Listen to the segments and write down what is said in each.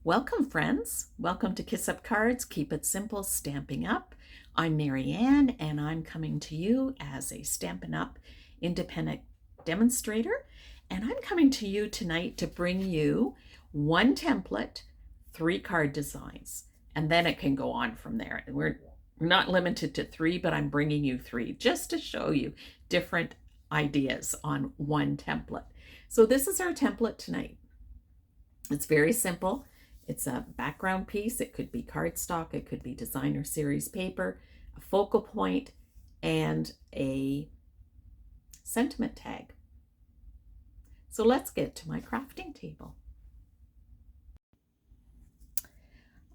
Welcome, friends. Welcome to Kiss Up Cards, Keep It Simple, Stamping Up. I'm Marianne, and I'm coming to you as a Stampin' Up independent demonstrator. And I'm coming to you tonight to bring you one template, 3 card designs, and then it can go on from there. We're not limited to 3, but I'm bringing you 3 just to show you different ideas on one template. So this is our template tonight. It's very simple. It's a background piece. It could be cardstock, it could be designer series paper, a focal point, and a sentiment tag. So let's get to my crafting table.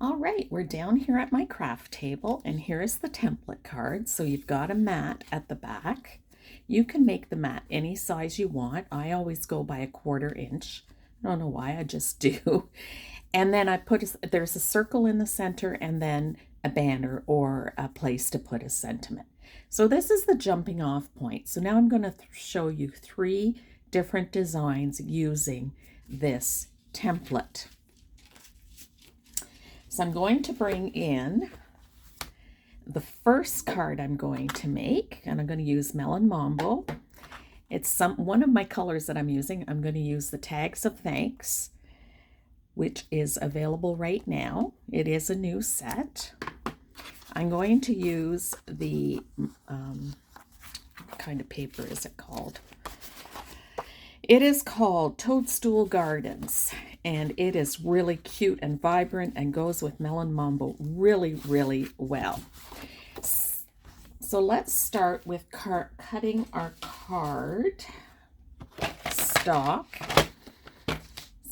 All right, we're down here at my craft table, and here's the template card. So you've got a mat at the back. You can make the mat any size you want. I always go by 1/4 inch. I don't know why, I just do. And then there's a circle in the center and then a banner or a place to put a sentiment. So this is the jumping off point. So now I'm going to show you 3 different designs using this template. So I'm going to bring in the first card I'm going to make, and I'm going to use Melon Mambo. It's one of my colors that I'm using. I'm going to use the Tags of Thanks, which is available right now. It is a new set. I'm going to use the, what kind of paper is it called? It is called Toadstool Gardens, and it is really cute and vibrant and goes with Melon Mambo really, really well. So let's start with cutting our card stock.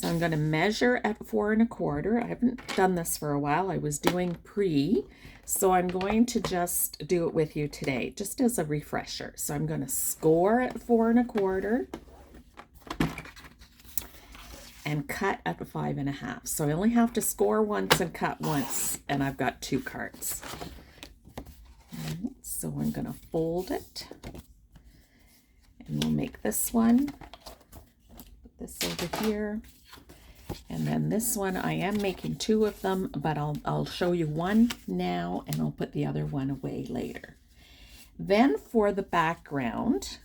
So I'm going to measure at 4 1/4. I haven't done this for a while. I was doing so I'm going to just do it with you today, just as a refresher. So I'm going to score at 4 1/4 and cut at 5 1/2. So I only have to score once and cut once, and I've got 2 cards. So I'm going to fold it, and we'll make this one. Put this over here. And then this one, I am making 2 of them, but I'll show you one now, and I'll put the other one away later. Then for the background,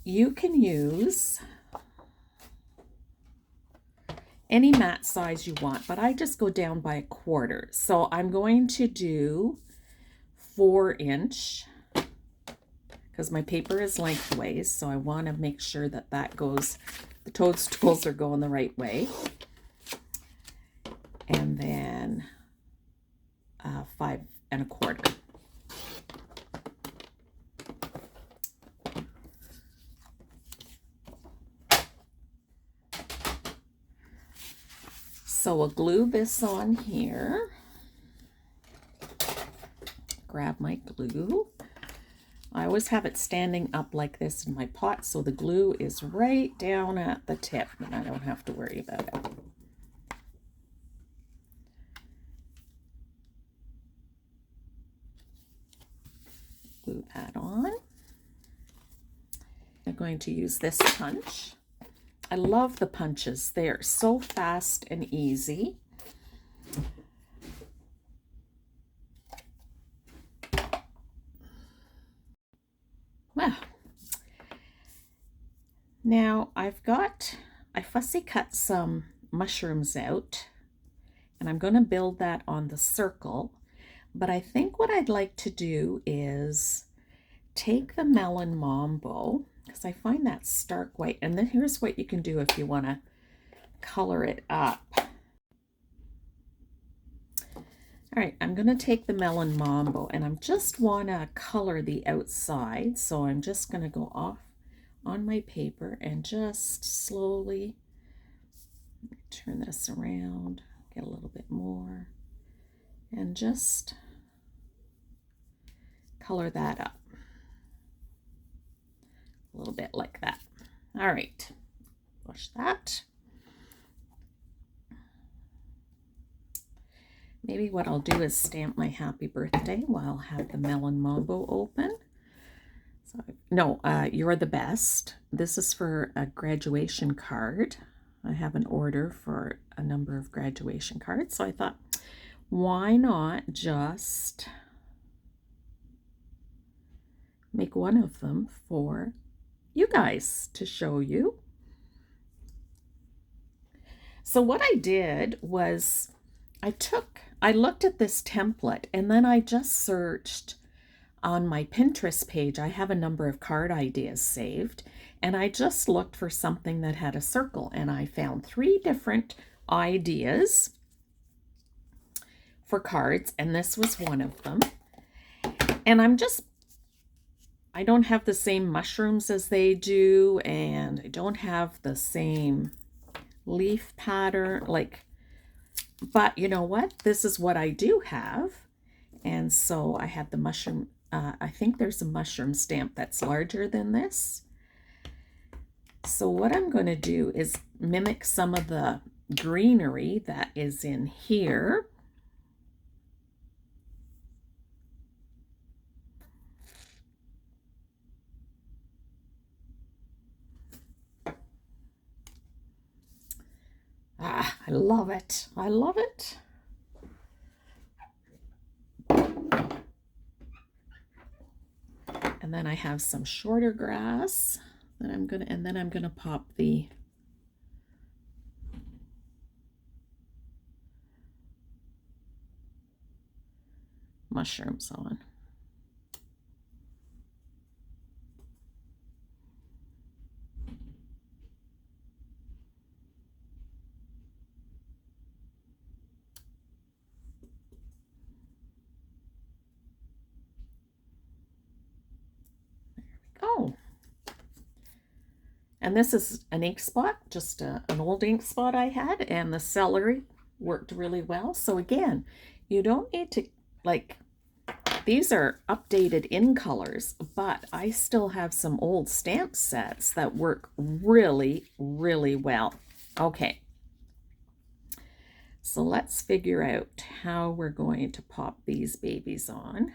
you can use any mat size you want, but I just go down by 1/4. So I'm going to do 4 inch because my paper is lengthways, so I want to make sure that the toadstools are going the right way. And then 5 1/4. So we'll glue this on here. Grab my glue. I always have it standing up like this in my pot, so the glue is right down at the tip, and I don't have to worry about it. Glue that on. I'm going to use this punch. I love the punches. They are so fast and easy. Well, now I fussy cut some mushrooms out, and I'm going to build that on the circle. But I think what I'd like to do is take the Melon Mambo, because I find that stark white, and then here's what you can do if you want to color it up. All right, I'm going to take the Melon Mambo, and I just want to color the outside. So I'm just going to go off on my paper and just slowly turn this around, get a little bit more, and just color that up a little bit like that. All right, push that. Maybe what I'll do is stamp my happy birthday while I have the Melon Mambo open. So, no, you're the best. This is for a graduation card. I have an order for a number of graduation cards, so I thought, why not just make one of them for you guys to show you. So what I did was I looked at this template and then I just searched on my Pinterest page. I have a number of card ideas saved, and I just looked for something that had a circle, and I found 3 different ideas for cards, and this was one of them. And I don't have the same mushrooms as they do, and I don't have the same leaf pattern, but you know what? This is what I do have. And so I have the mushroom, I think there's a mushroom stamp that's larger than this. So what I'm going to do is mimic some of the greenery that is in here. Ah, I love it. I love it. And then I have some shorter grass that I'm gonna pop the mushrooms on. Oh, and this is an ink spot, just an old ink spot I had, and the celery worked really well. So again, you don't need to, these are updated in colors, but I still have some old stamp sets that work really, really well. Okay, so let's figure out how we're going to pop these babies on.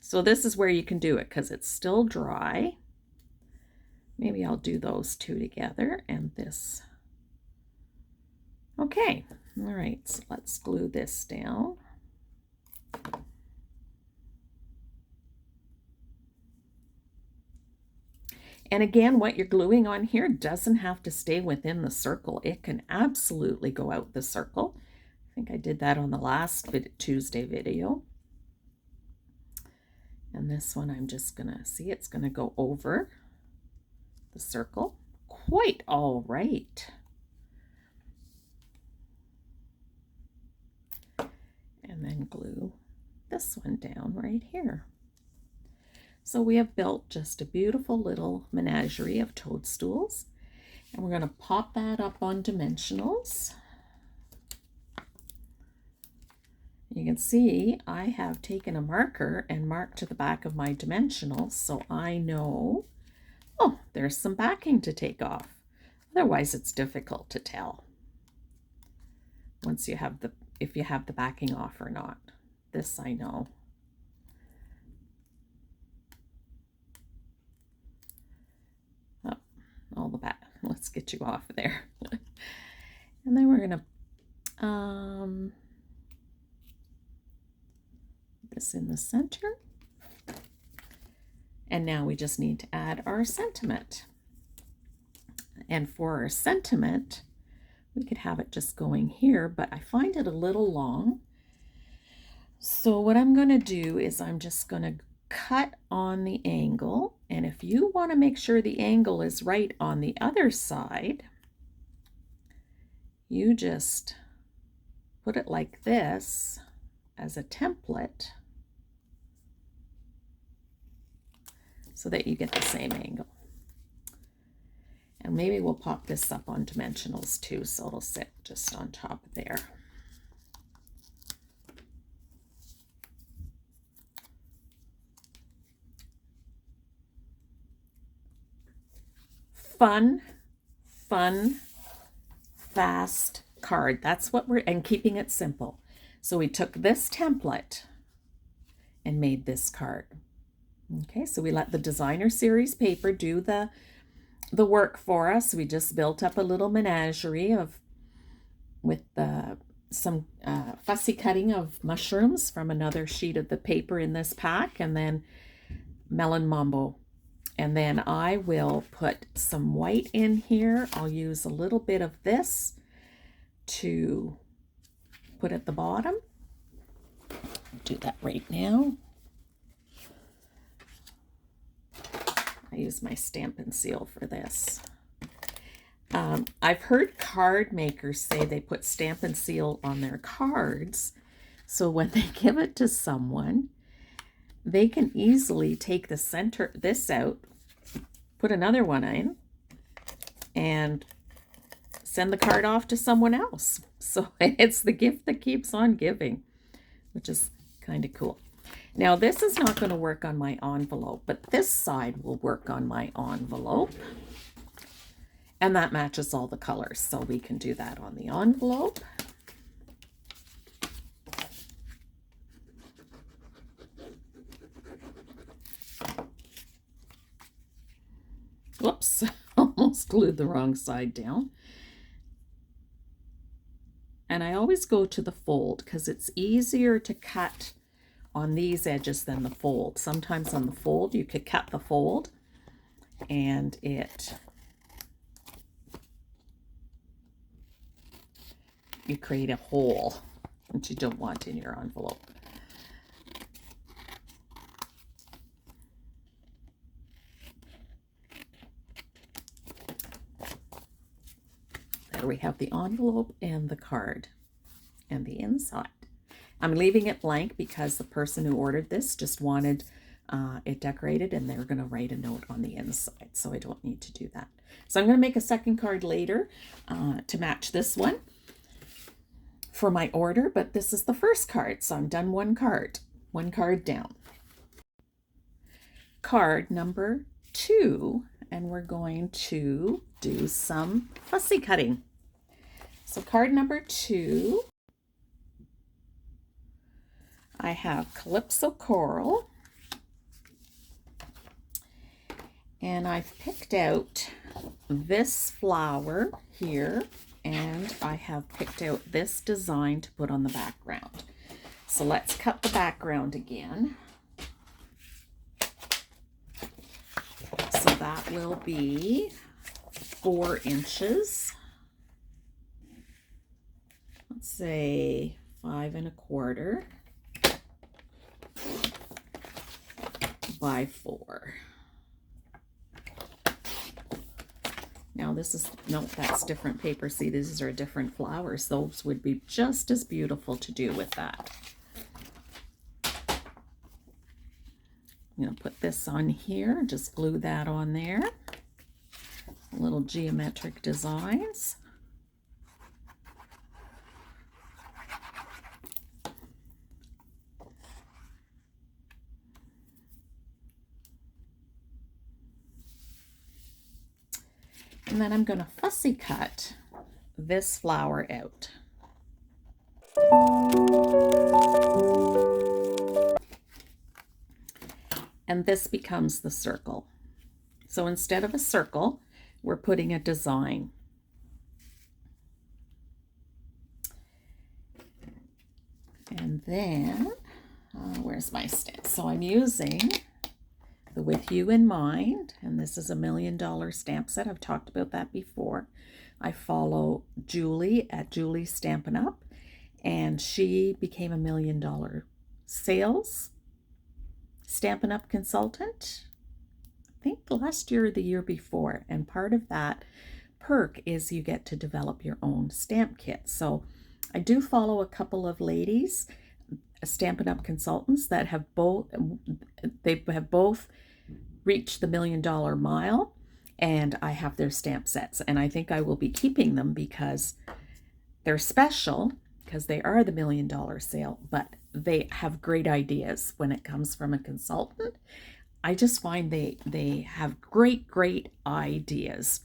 So this is where you can do it because it's still dry. Maybe I'll do those 2 together and this. Okay, all right, so let's glue this down. And again, what you're gluing on here doesn't have to stay within the circle. It can absolutely go out the circle. I think I did that on the last Tuesday video. And this one I'm just gonna see, it's gonna go over the circle. Quite all right. And then glue this one down right here. So we have built just a beautiful little menagerie of toadstools, and we're going to pop that up on dimensionals. You can see I have taken a marker and marked to the back of my dimensionals, so I know, oh, there's some backing to take off. Otherwise it's difficult to tell once you have if you have the backing off or not. This I know. Oh, all the back. Let's get you off there. And then we're gonna this in the center. And now we just need to add our sentiment. And for our sentiment, we could have it just going here, but I find it a little long. So what I'm going to do is I'm just going to cut on the angle. And if you want to make sure the angle is right on the other side, you just put it like this as a template so that you get the same angle. And maybe we'll pop this up on dimensionals too, so it'll sit just on top there. Fun, fast card. That's what and keeping it simple. So we took this template and made this card. Okay, so we let the designer series paper do the the work for us. We just built up a little menagerie with some fussy cutting of mushrooms from another sheet of the paper in this pack, and then melon mambo. And then I will put some white in here. I'll use a little bit of this to put at the bottom. Do that right now. I use my Stampin' seal for this. I've heard card makers say they put Stampin' seal on their cards, so when they give it to someone, they can easily take the center, this out, put another one in, and send the card off to someone else. So it's the gift that keeps on giving, which is kind of cool. Now this is not going to work on my envelope, but this side will work on my envelope. And that matches all the colors, so we can do that on the envelope. Whoops, almost glued the wrong side down. And I always go to the fold because it's easier to cut on these edges than the fold. Sometimes on the fold you could cut the fold and you create a hole that you don't want in your envelope. There we have the envelope and the card and the inside. I'm leaving it blank because the person who ordered this just wanted it decorated, and they're going to write a note on the inside, so I don't need to do that. So I'm going to make a second card later to match this one for my order, but this is the first card, so I'm done one card down. Card number 2, and we're going to do some fussy cutting. So card number 2, I have Calypso Coral, and I've picked out this flower here, and I have picked out this design to put on the background. So let's cut the background again. So that will be 4 inches. Let's say 5 1/4 by 4. Now this is, no, that's different paper. See, these are different flowers. Those would be just as beautiful to do with that. I'm going to put this on here, just glue that on there. Little geometric designs. And then I'm going to fussy cut this flower out. And this becomes the circle. So instead of a circle, we're putting a design. And then, where's my stamp? So I'm using the With You in Mind, and this is a $1 million stamp set. I've talked about that before. I follow Julie at Julie Stampin' Up, and she became $1 million sales Stampin' Up consultant, I think last year or the year before, and part of that perk is you get to develop your own stamp kit. So I do follow a couple of ladies, Stampin' Up consultants, that have both reached the $1 million mile, and I have their stamp sets, and I think I will be keeping them because they're special, because they are the $1 million sale, but they have great ideas when it comes from a consultant. I just find they have great ideas.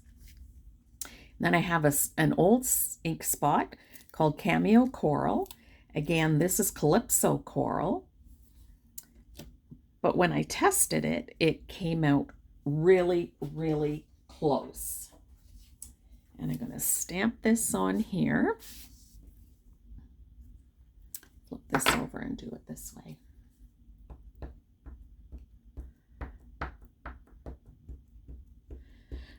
Then I have an old ink spot called Cameo Coral. Again, this is Calypso Coral. But when I tested it, it came out really close. And I'm going to stamp this on here. Flip this over and do it this way.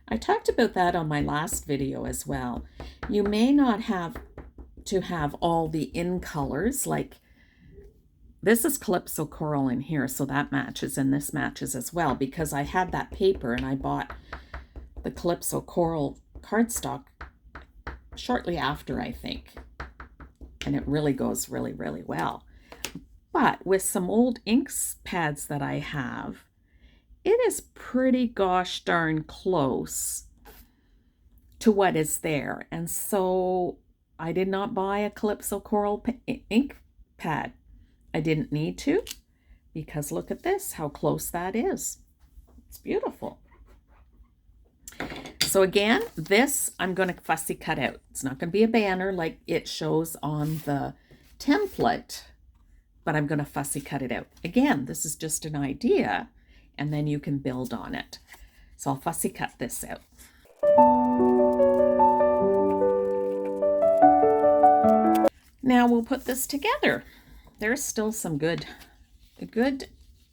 I talked about that on my last video as well. You may not have to have all the in colors, like this is Calypso Coral in here, so that matches, and this matches as well, because I had that paper and I bought the Calypso Coral cardstock shortly after, I think, and it really goes really, really well. But with some old inks pads that I have, it is pretty gosh darn close to what is there. And so I did not buy a Calypso Coral ink pad. I didn't need to, because look at this, how close that is. It's beautiful. So again, this I'm going to fussy cut out. It's not going to be a banner like it shows on the template, but I'm going to fussy cut it out. Again, this is just an idea, and then you can build on it. So I'll fussy cut this out. Now we'll put this together. There's still some good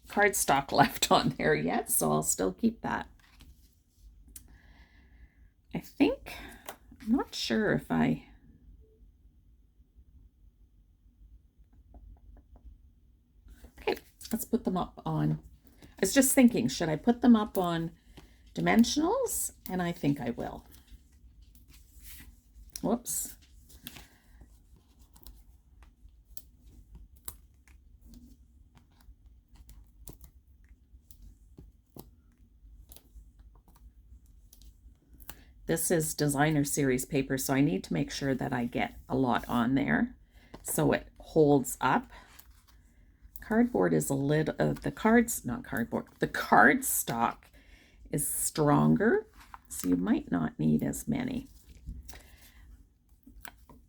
cardstock left on there yet, so I'll still keep that. I think, I'm not sure if I... Okay, let's put them up on... I was just thinking, should I put them up on dimensionals? And I think I will. Whoops. This is designer series paper, so I need to make sure that I get a lot on there so it holds up. Cardboard is a little, the cardstock is stronger, so you might not need as many.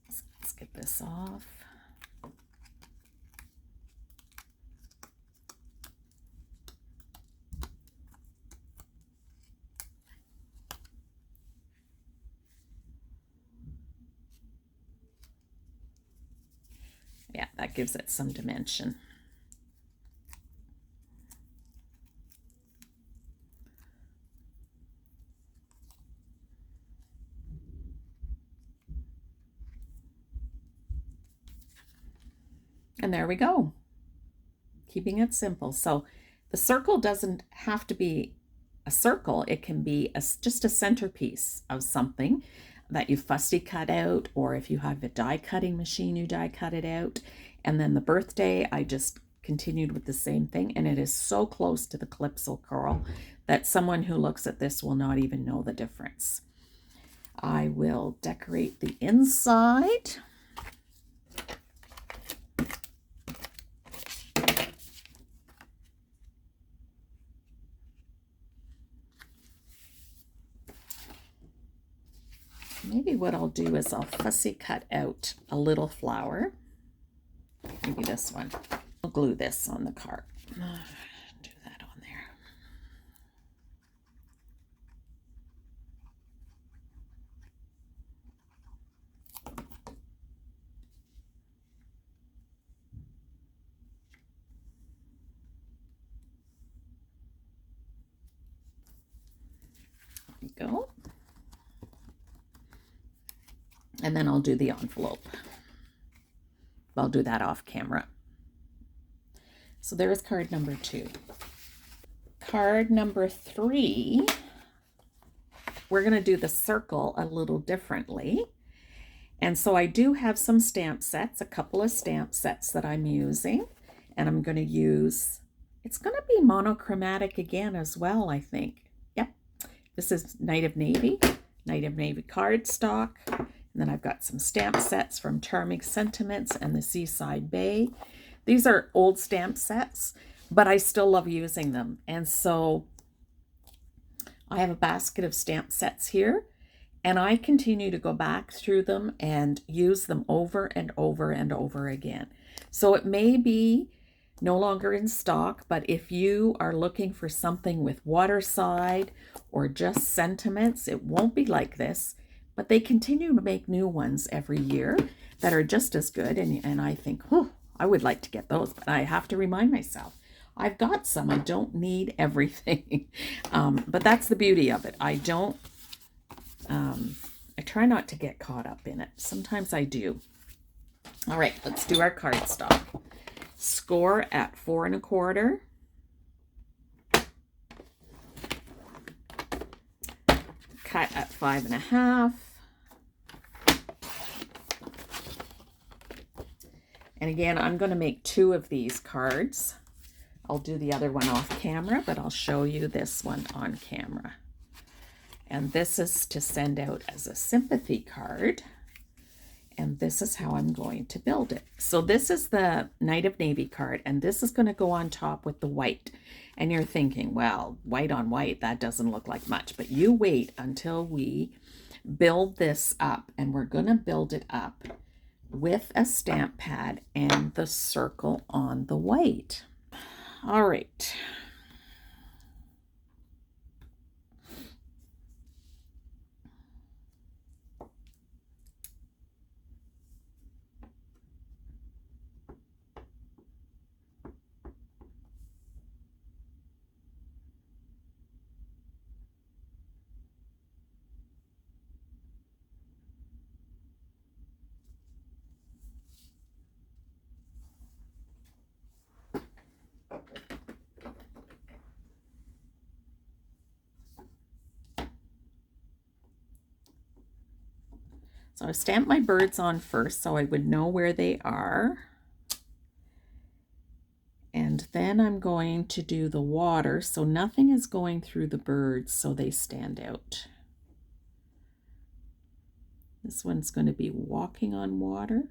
Let's get this off. Yeah, that gives it some dimension. And there we go. Keeping it simple. So the circle doesn't have to be a circle. It can be just a centerpiece of something that you fussy cut out, or if you have a die cutting machine, you die cut it out. And then the birthday, I just continued with the same thing, and it is so close to the Calypso Coral that someone who looks at this will not even know the difference. I will decorate the inside. Maybe what I'll do is I'll fussy cut out a little flower. Maybe this one. I'll glue this on the card. Do that on there. There we go. And then I'll do the envelope. I'll do that off camera. So there's card number 2. Card number 3, we're going to do the circle a little differently. And so I do have some stamp sets, a couple of stamp sets that I'm using. And I'm going to use, it's going to be monochromatic again as well, I think. Yep. This is Night of Navy cardstock. And then I've got some stamp sets from Charming Sentiments and the Seaside Bay. These are old stamp sets, but I still love using them. And so I have a basket of stamp sets here, and I continue to go back through them and use them over and over and over again. So it may be no longer in stock, but if you are looking for something with waterside or just sentiments, it won't be like this, but they continue to make new ones every year that are just as good. And I think, whew, I would like to get those, but I have to remind myself, I've got some. I don't need everything. But that's the beauty of it. I don't, I try not to get caught up in it. Sometimes I do. All right, let's do our cardstock. Score at 4 1/4. Cut at 5 1/2. And again, I'm going to make 2 of these cards. I'll do the other one off camera, but I'll show you this one on camera. And this is to send out as a sympathy card. And this is how I'm going to build it. So this is the Knight of Navy card, and this is going to go on top with the white. And you're thinking, well, white on white, that doesn't look like much. But you wait until we build this up, and we're going to build it up with a stamp pad and the circle on the white. All right. So I stamped my birds on first so I would know where they are. And then I'm going to do the water so nothing is going through the birds so they stand out. This one's going to be walking on water.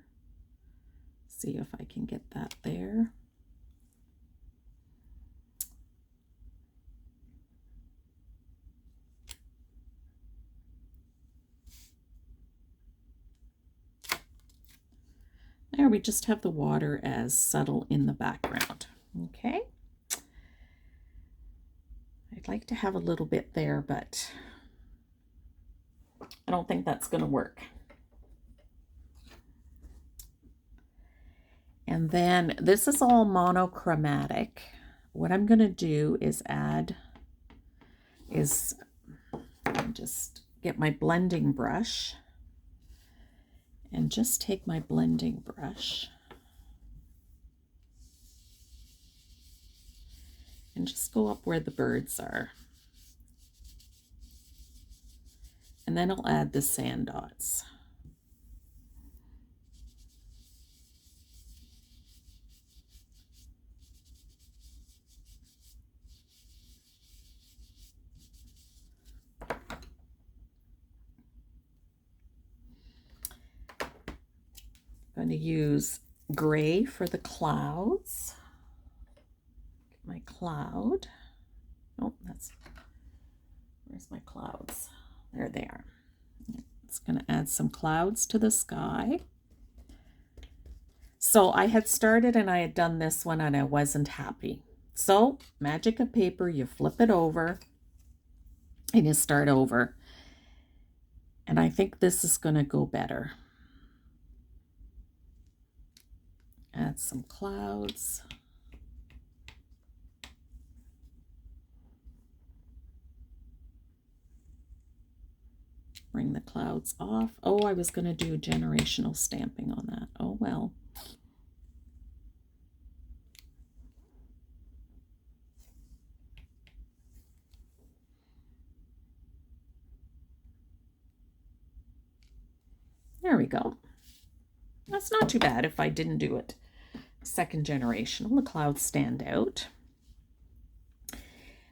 See if I can get that there. There, we just have the water as subtle in the background. Okay. I'd like to have a little bit there, but I don't think that's going to work. And then this is all monochromatic. What I'm going to do is just get my blending brush and just take my blending brush and just go up where the birds are. And then I'll add the sand dots. I'm going to use gray for the clouds. Get my cloud. Oh, where's my clouds? There they are. It's going to add some clouds to the sky. So I had started and I had done this one and I wasn't happy. So magic of paper, you flip it over and you start over. And I think this is going to go better. Add some clouds. Bring the clouds off. Oh, I was going to do generational stamping on that. Oh, well. There we go. That's not too bad if I didn't do it second generational. The clouds stand out.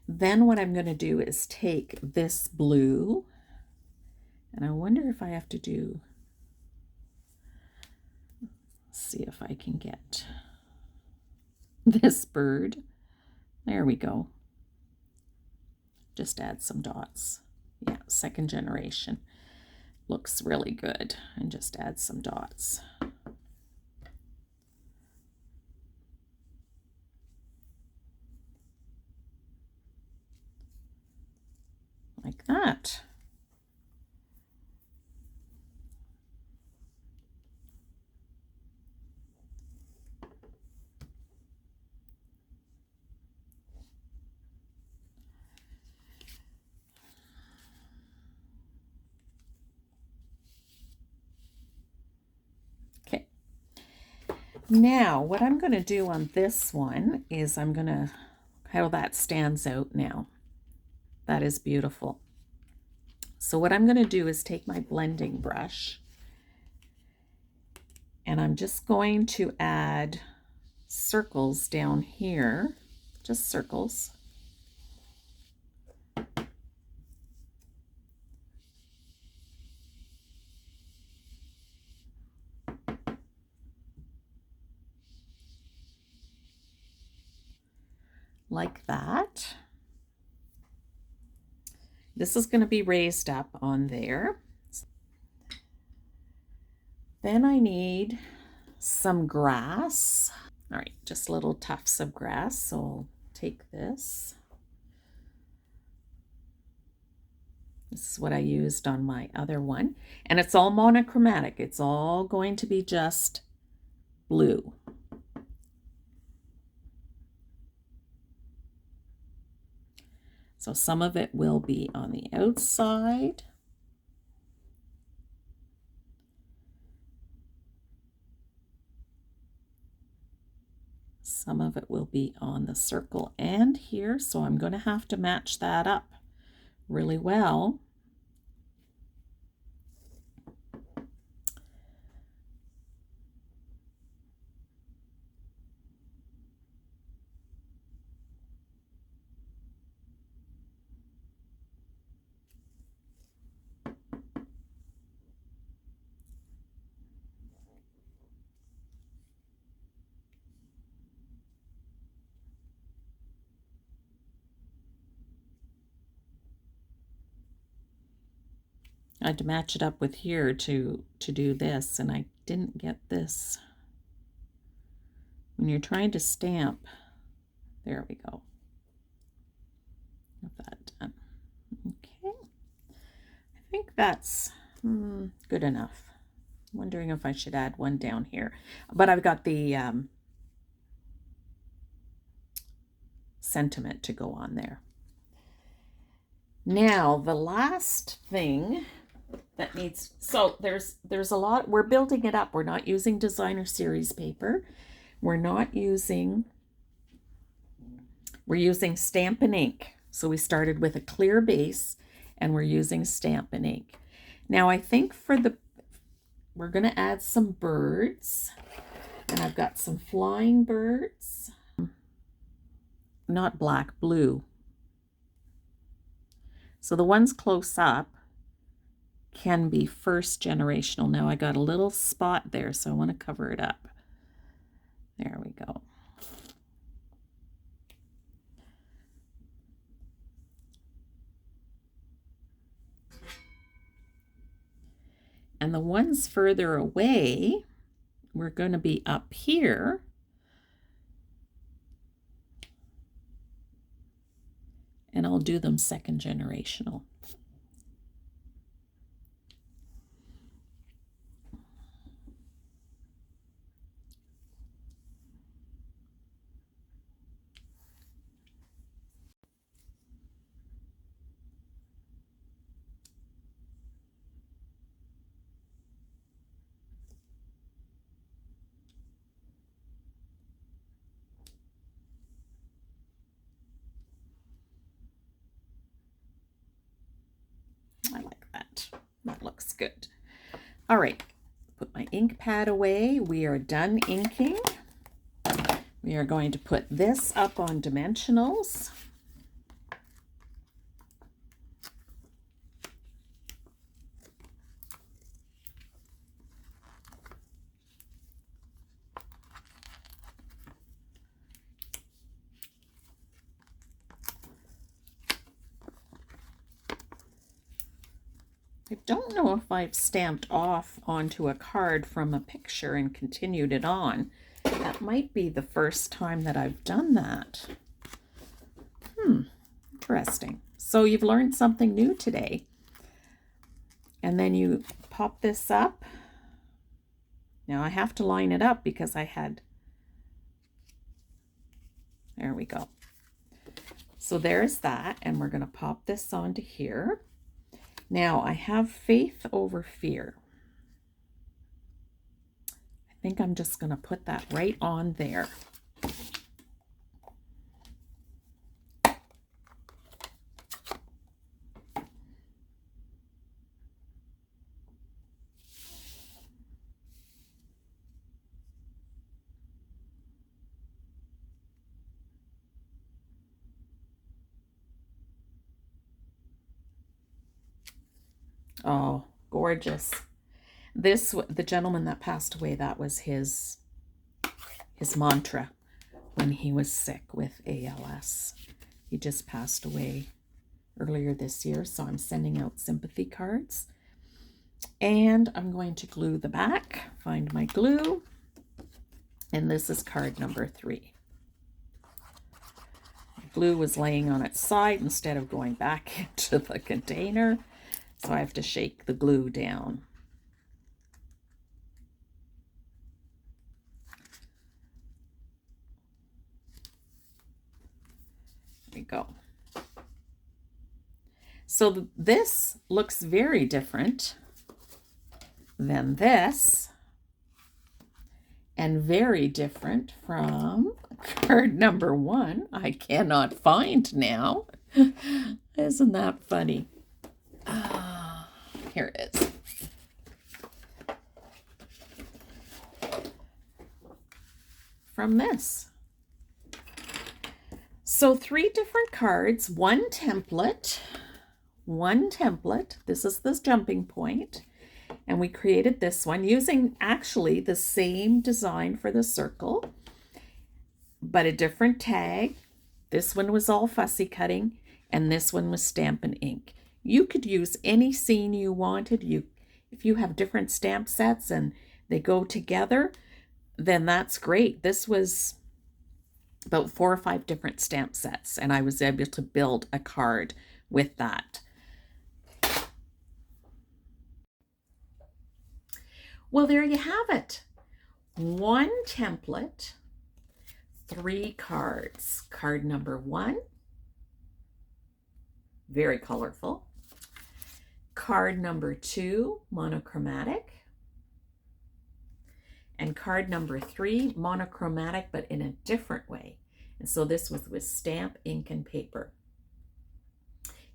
Then what I'm going to do is take this blue, and I wonder if I have to do, let's see if I can get this bird. There we go. Just add some dots. Yeah, second generation. Looks really good. And just add some dots. Now, what I'm going to do on this one is how that stands out now. That is beautiful. So what I'm going to do is take my blending brush and I'm just going to add circles down here, just circles. Like that. This is going to be raised up on there. Then I need some grass. All right, just little tufts of grass. So I'll take this. This is what I used on my other one. And it's all monochromatic. It's all going to be just blue. So some of it will be on the outside. Some of it will be on the circle and here. So I'm going to have to match that up really well. I had to match it up with here to do this, and I didn't get this. When you're trying to stamp, there we go. Got that done. Okay. I think that's good enough. I'm wondering if I should add one down here. But I've got the sentiment to go on there. Now, the last thing that needs, so there's a lot, we're building it up. We're not using designer series paper. We're using Stampin' ink. So we started with a clear base and we're using Stampin' ink. Now I think we're going to add some birds, and I've got some flying birds, not black, blue. So the ones close up can be first generational. Now I got a little spot there, so I want to cover it up. There we go. And the ones further away, we're going to be up here. And I'll do them second generational. I like that. That looks good. All right, put my ink pad away. We are done inking. We are going to put this up on dimensionals. I don't know if I've stamped off onto a card from a picture and continued it on. That might be the first time that I've done that. Interesting. So you've learned something new today. And then you pop this up. Now I have to line it up because I had, there we go. So there's that, and we're going to pop this onto here. Now I have faith over fear. I think I'm just going to put that right on there. Oh, gorgeous. The gentleman that passed away, that was his mantra when he was sick with ALS. He just passed away earlier this year, so I'm sending out sympathy cards. And I'm going to glue the back, find my glue, and this is card number 3. The glue was laying on its side instead of going back into the container, so I have to shake the glue down. There we go. So this looks very different than this, and very different from card number 1. I cannot find now. Isn't that funny? Here it is. From this. So 3 different cards, one template. This is the jumping point. And we created this one using actually the same design for the circle, but a different tag. This one was all fussy cutting, and this one was Stampin' ink. You could use any scene you wanted. If you have different stamp sets and they go together, then that's great. This was about 4 or 5 different stamp sets, and I was able to build a card with that. Well, there you have it. 1 template, 3 cards. Card number 1, very colorful. Card number 2, monochromatic. And card number 3, monochromatic, but in a different way. And so this was with stamp, ink, and paper.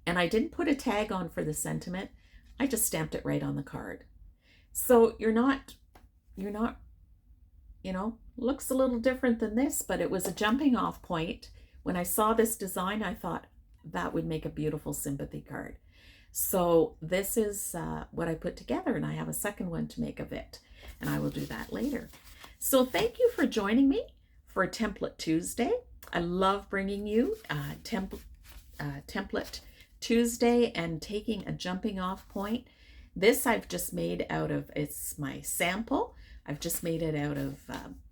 And I didn't put a tag on for the sentiment. I just stamped it right on the card. So you're not, looks a little different than this, but it was a jumping off point. When I saw this design, I thought that would make a beautiful sympathy card. So this is what I put together, and I have a second one to make of it, and I will do that later. So thank you for joining me for Template Tuesday. I love bringing you Template Tuesday and taking a jumping off point. This I've just made out of, it's my sample. I've just made it out of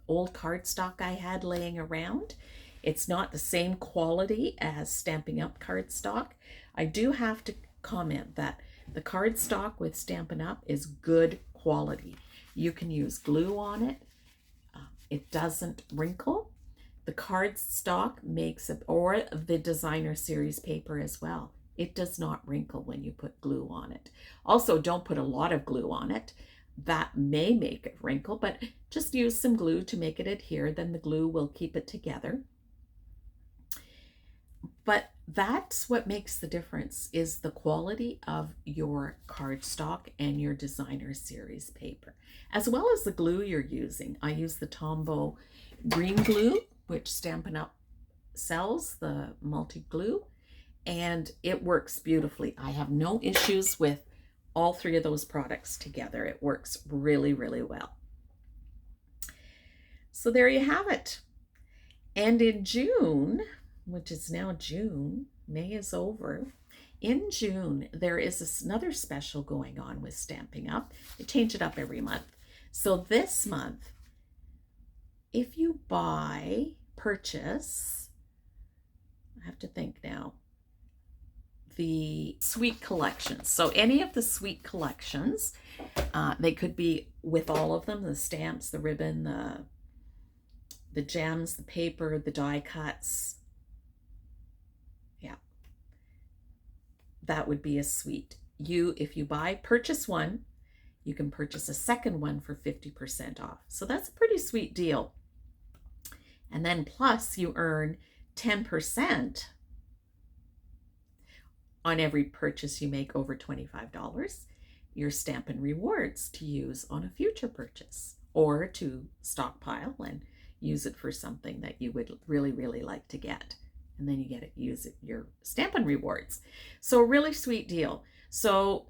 old cardstock I had laying around. It's not the same quality as Stampin' Up cardstock. I do have to comment that the cardstock with Stampin' Up is good quality. You can use glue on it. It doesn't wrinkle. The cardstock makes it, or the designer series paper as well. It does not wrinkle when you put glue on it. Also, don't put a lot of glue on it. That may make it wrinkle, but just use some glue to make it adhere. Then the glue will keep it together. But that's what makes the difference, is the quality of your cardstock and your designer series paper, as well as the glue you're using. I use the Tombow green glue, which Stampin' Up sells, the multi-glue, and it works beautifully. I have no issues with all 3 of those products together. It works really, really well. So there you have it. And in June, which is now June, May is over. In June, there is another special going on with Stampin' Up. They change it up every month. So this month, if you purchase, I have to think now, the sweet collections. So any of the sweet collections, they could be with all of them, the stamps, the ribbon, the gems, the paper, the die cuts. Yeah, that would be a sweet. If you purchase one, you can purchase a second one for 50% off. So that's a pretty sweet deal. And then plus you earn 10% on every purchase you make over $25, your Stampin' Rewards to use on a future purchase or to stockpile and use it for something that you would really, really like to get. And then you get it, use it, your Stampin' Rewards. So a really sweet deal. So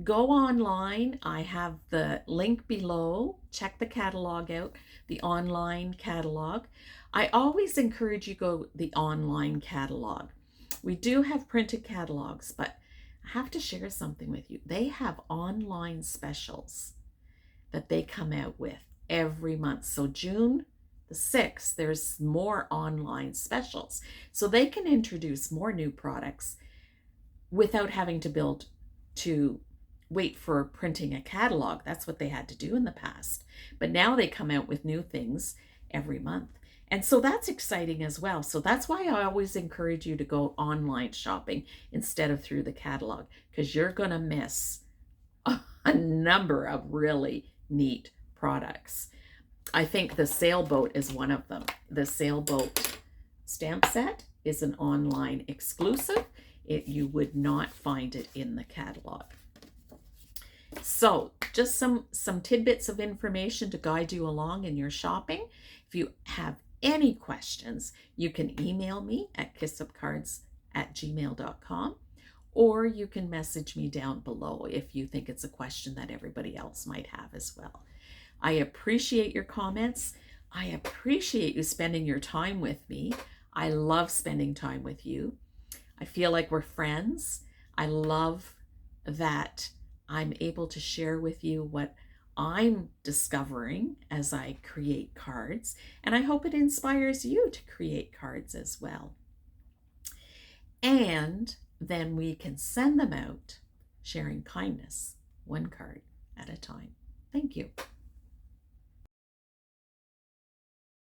go online. I have the link below. Check the catalog out, the online catalog. I always encourage you go the online catalog. We do have printed catalogs, but I have to share something with you. They have online specials that they come out with every month. So June the 6th, there's more online specials. So they can introduce more new products without having to wait for printing a catalog. That's what they had to do in the past. But now they come out with new things every month. And so that's exciting as well. So that's why I always encourage you to go online shopping instead of through the catalog, because you're going to miss a number of really neat products. I think the sailboat is one of them. The sailboat stamp set is an online exclusive. You would not find it in the catalog. So just some tidbits of information to guide you along in your shopping. If you have any questions, you can email me at kissupcards@gmail.com, or you can message me down below if you think it's a question that everybody else might have as well. I appreciate your comments. I appreciate you spending your time with me. I love spending time with you. I feel like we're friends. I love that I'm able to share with you what I'm discovering as I create cards, and I hope it inspires you to create cards as well. And then we can send them out sharing kindness, one card at a time. Thank you.